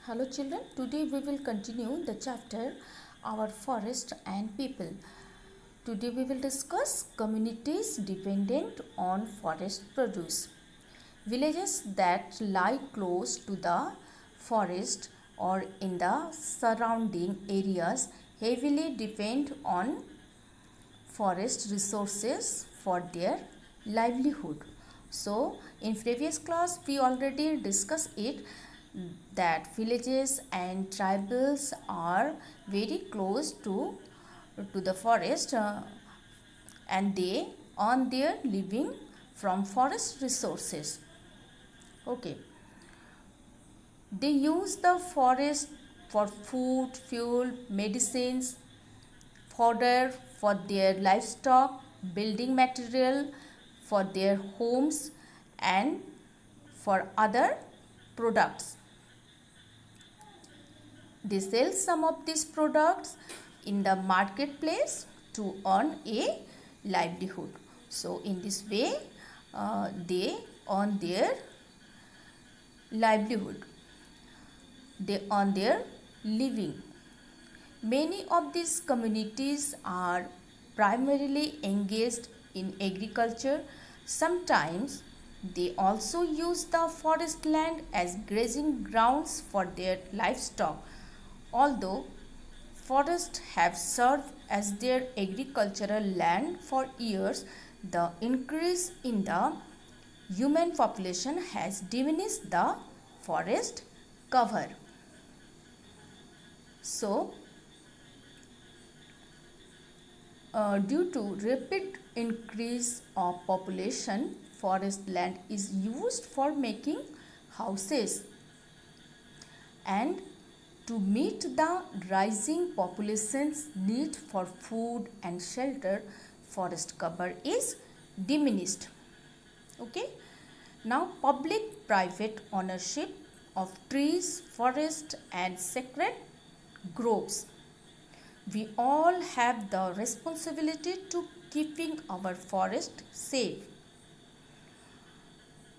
Hello children, today we will continue the chapter Our Forest and People. Today we will discuss communities dependent on forest produce. Villages that lie close to the forest or in the surrounding areas heavily depend on forest resources for their livelihood. So in previous class we already discussed it that villages and tribals are very close to the forest and they earn their living from forest resources. Okay, they use the forest for food, fuel, medicines, fodder for their livestock, building material for their homes and for other products. They sell some of these products in the marketplace to earn a livelihood. So in this way they earn their livelihood. They earn their living. Many of these communities are primarily engaged in agriculture. Sometimes they also use the forest land as grazing grounds for their livestock. Although forests have served as their agricultural land for years, the increase in the human population has diminished the forest cover. So, due to rapid increase of population, forest land is used for making houses, and to meet the rising population's need for food and shelter, forest cover is diminished. Okay. Now public-private ownership of trees, forests and sacred groves. We all have the responsibility to keeping our forest safe.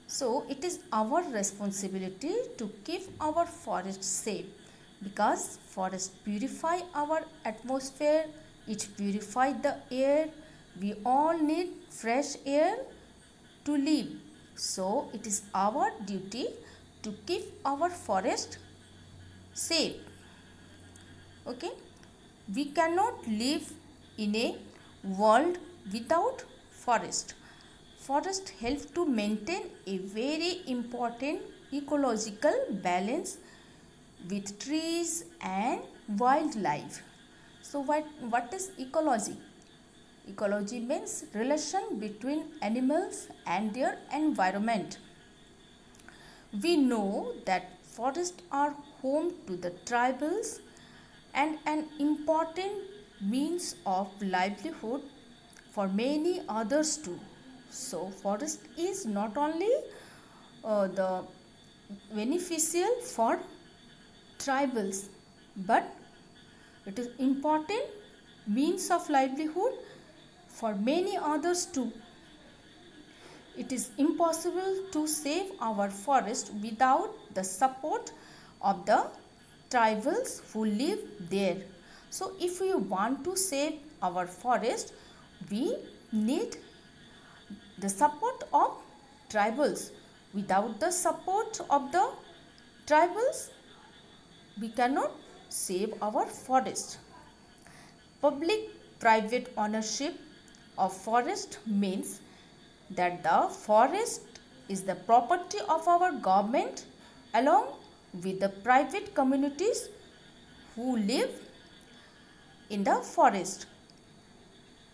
So it is our responsibility to keep our forest safe, because forests purify our atmosphere, it purifies the air. We all need fresh air to live. So it is our duty to keep our forest safe. Okay, we cannot live in a world without forest. Forest helps to maintain a very important ecological balance with trees and wildlife. So what is ecology? Ecology means relation between animals and their environment. We know that forests are home to the tribals and an important means of livelihood for many others too. So forest is not only the beneficial for tribals, but it is important means of livelihood for many others too. It is impossible to save our forest without the support of the tribals who live there. So if we want to save our forest, we need the support of tribals. Without the support of the tribals, we cannot save our forest. Public-private ownership of forest means that the forest is the property of our government along with the private communities who live in the forest.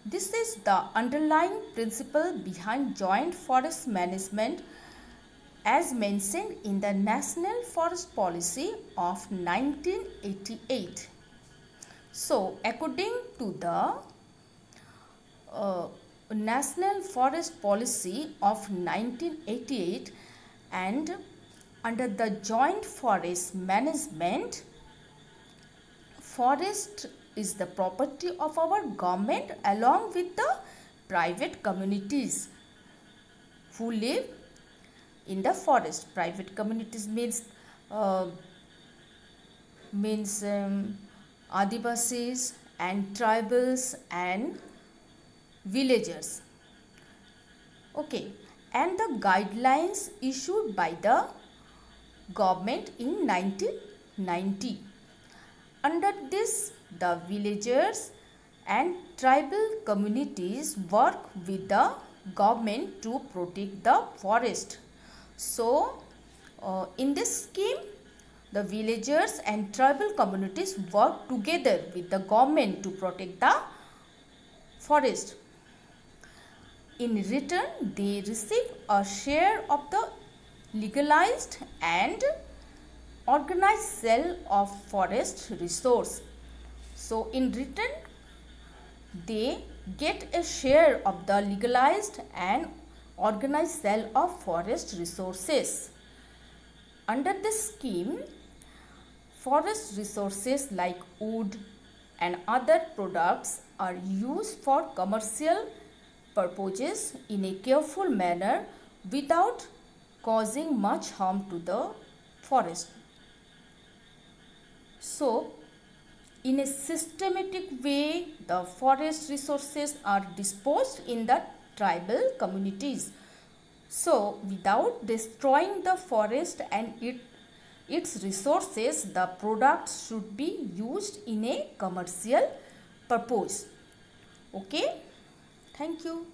This is the underlying principle behind joint forest management as mentioned in the National Forest Policy of 1988. So, according to the National Forest Policy of 1988 and under the joint forest management, forest is the property of our government along with the private communities who live in the forest. Private communities means means Adivasis and tribals and villagers. Okay, and the guidelines issued by the government in 1990. Under this, the villagers and tribal communities work with the government to protect the forest. So, in this scheme, the villagers and tribal communities work together with the government to protect the forest. In return, they receive a share of the legalized and organized sale of forest resource. So, in return, they get a share of the legalized and organized sale of forest resources. Under this scheme, forest resources like wood and other products are used for commercial purposes in a careful manner without causing much harm to the forest. So, in a systematic way, the forest resources are disposed in the tribal communities. So, without destroying the forest and its resources, the products should be used in a commercial purpose. Okay, thank you.